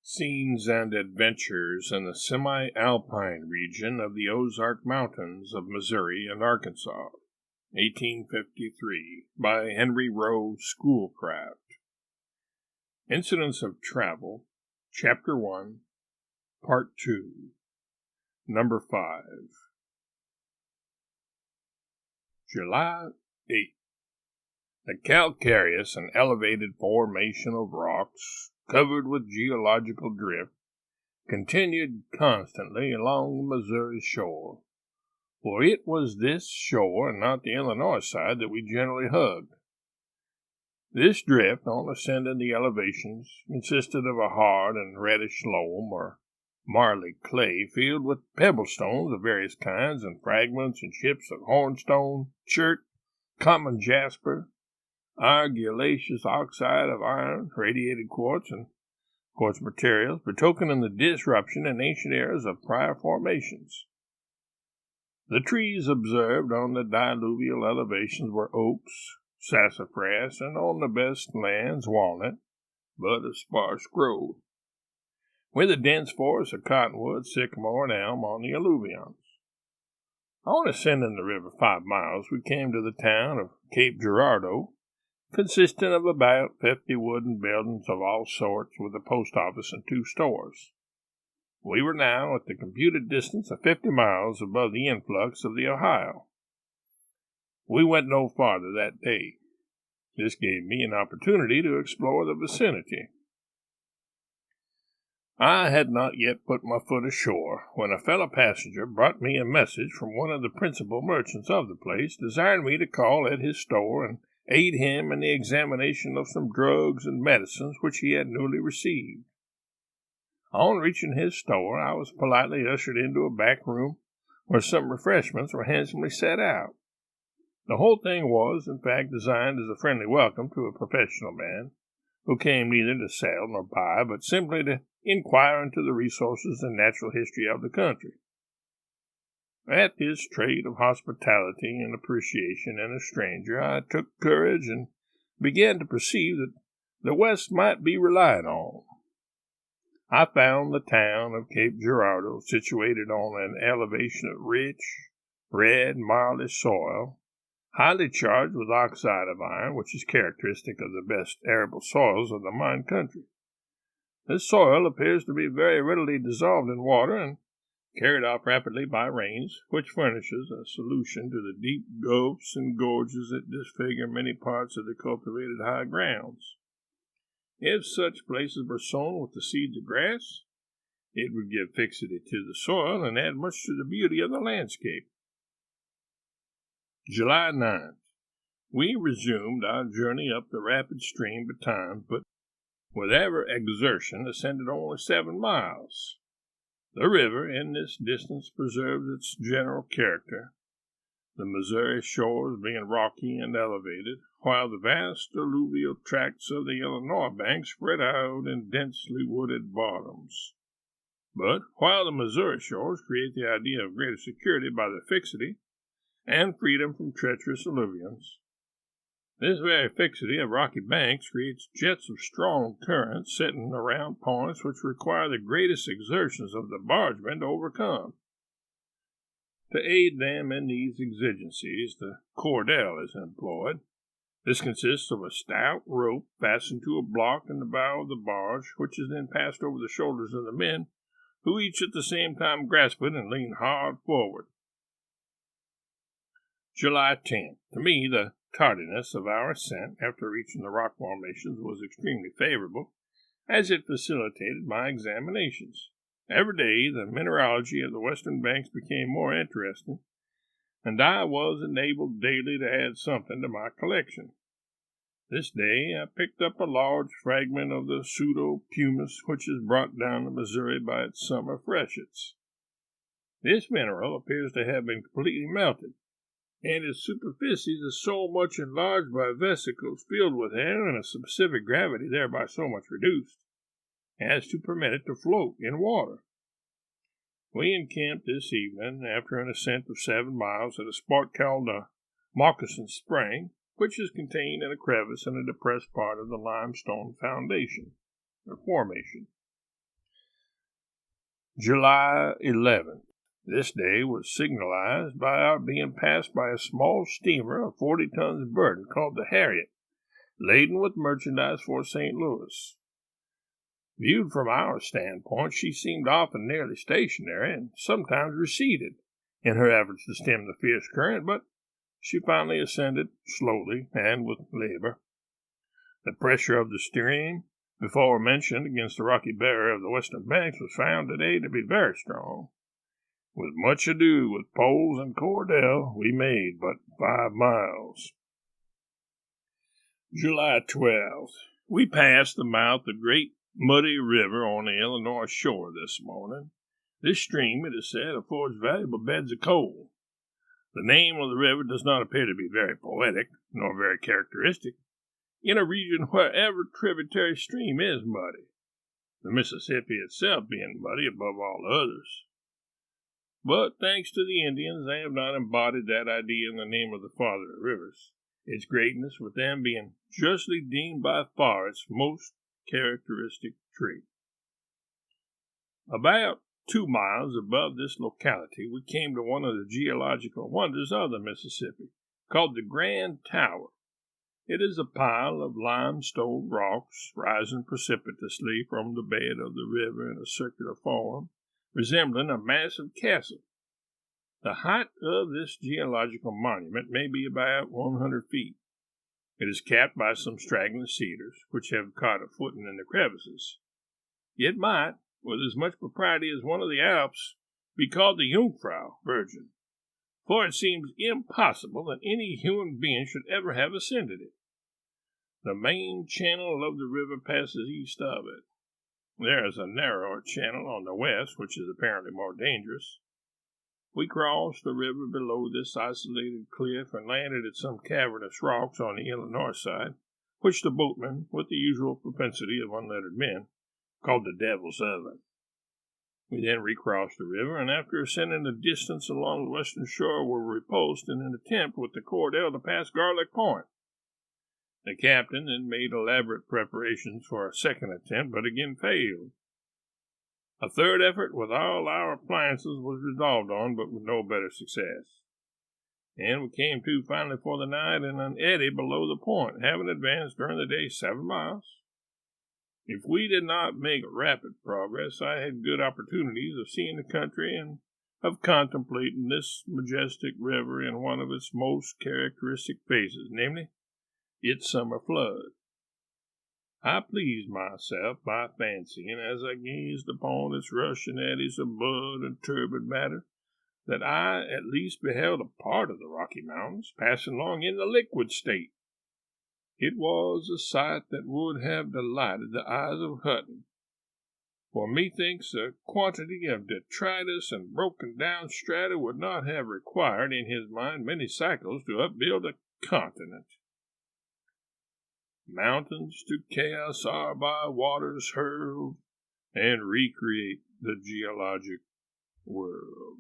Scenes and Adventures in the Semi-Alpine region of the Ozark Mountains of Missouri and Arkansas, 1853, by Henry Rowe, Schoolcraft. Incidents of Travel, Chapter 1, Part 2, Number 5. July 8th. The calcareous and elevated formation of rocks, covered with geological drift, continued constantly along the Missouri shore, for it was this shore and not the Illinois side that we generally hugged. This drift, on ascending the elevations, consisted of a hard and reddish loam or marly clay filled with pebble stones of various kinds and fragments and chips of hornstone, chert, common jasper, argillaceous oxide of iron, radiated quartz, and quartz materials, betokening the disruption in ancient eras of prior formations. The trees observed on the diluvial elevations were oaks, sassafras, and on the best lands walnut, but of sparse growth, with a dense forest of cottonwood, sycamore, and elm on the alluvions. On ascending the river 5 miles, we came to the town of Cape Girardeau, consisting of about 50 wooden buildings of all sorts, with a post office and 2 stores. We were now at the computed distance of 50 miles above the influx of the Ohio. We went no farther that day. This gave me an opportunity to explore the vicinity. I had not yet put my foot ashore when a fellow passenger brought me a message from one of the principal merchants of the place, desiring me to call at his store and aid him in the examination of some drugs and medicines which he had newly received. On reaching his store, I was politely ushered into a back room where some refreshments were handsomely set out. The whole thing was, in fact, designed as a friendly welcome to a professional man who came neither to sell nor buy, but simply to inquire into the resources and natural history of the country. At this trait of hospitality and appreciation in a stranger, I took courage and began to perceive that the West might be relied on. I found the town of Cape Girardeau situated on an elevation of rich, red, marlish soil, highly charged with oxide of iron, which is characteristic of the best arable soils of the mine country. This soil appears to be very readily dissolved in water and carried off rapidly by rains, which furnishes a solution to the deep gulfs and gorges that disfigure many parts of the cultivated high grounds. If such places were sown with the seeds of grass, it would give fixity to the soil and add much to the beauty of the landscape. July 9th. We resumed our journey up the rapid stream betimes, but with every exertion ascended only 7 miles. The river in this distance preserves its general character, the Missouri shores being rocky and elevated, while the vast alluvial tracts of the Illinois bank spread out in densely wooded bottoms. But while the Missouri shores create the idea of greater security by their fixity and freedom from treacherous alluvions, this very fixity of rocky banks creates jets of strong currents setting around points which require the greatest exertions of the bargemen to overcome. To aid them in these exigencies, the cordel is employed. This consists of a stout rope fastened to a block in the bow of the barge, which is then passed over the shoulders of the men, who each at the same time grasp it and lean hard forward. July 10th. To me, the tardiness of our ascent after reaching the rock formations was extremely favorable, as it facilitated my examinations. Every day the mineralogy of the western banks became more interesting, and I was enabled daily to add something to my collection. This day I picked up a large fragment of the pseudo-pumice which is brought down the Missouri by its summer freshets. This mineral appears to have been completely melted, and its superficies is so much enlarged by vesicles filled with air and a specific gravity thereby so much reduced as to permit it to float in water. We encamped this evening after an ascent of 7 miles at a spot called the Moccasin Spring, which is contained in a crevice in a depressed part of the limestone foundation, or formation. July 11th. This day was signalized by our being passed by a small steamer of 40 tons burden called the Harriet, laden with merchandise for St. Louis. Viewed from our standpoint, she seemed often nearly stationary and sometimes receded in her efforts to stem the fierce current, but she finally ascended slowly and with labor. The pressure of the stream, before mentioned against the rocky barrier of the western banks, was found today to be very strong. With much ado, with poles and cordel, we made but 5 miles. July 12th. We passed the mouth of the great muddy river on the Illinois shore this morning. This stream, it is said, affords valuable beds of coal. The name of the river does not appear to be very poetic, nor very characteristic, in a region where every tributary stream is muddy, the Mississippi itself being muddy above all others. But, thanks to the Indians, they have not embodied that idea in the name of the Father of Rivers, its greatness with them being justly deemed by far its most characteristic trait. About 2 miles above this locality, we came to one of the geological wonders of the Mississippi, called the Grand Tower. It is a pile of limestone rocks rising precipitously from the bed of the river in a circular form, resembling a massive castle. The height of this geological monument may be about 100 feet. It is capped by some straggling cedars, which have caught a footing in the crevices. It might, with as much propriety as one of the Alps, be called the Jungfrau Virgin, for it seems impossible that any human being should ever have ascended it. The main channel of the river passes east of it. There is a narrower channel on the west, which is apparently more dangerous. We crossed the river below this isolated cliff and landed at some cavernous rocks on the Illinois side, which the boatmen, with the usual propensity of unlettered men, called the Devil's Oven. We then recrossed the river, and after ascending the distance along the western shore, were repulsed in an attempt with the cordel to pass Garlic Point. The captain then made elaborate preparations for a second attempt, but again failed. A third effort with all our appliances was resolved on, but with no better success. And we came to finally for the night in an eddy below the point, having advanced during the day 7 miles. If we did not make rapid progress, I had good opportunities of seeing the country and of contemplating this majestic river in one of its most characteristic phases, namely, its summer flood. I pleased myself by fancying, as I gazed upon its rushing eddies of mud and turbid matter, that I at least beheld a part of the Rocky Mountains passing along in the liquid state. It was a sight that would have delighted the eyes of Hutton, for methinks a quantity of detritus and broken down strata would not have required in his mind many cycles to upbuild a continent. Mountains to chaos are by waters hurled, and recreate the geologic world.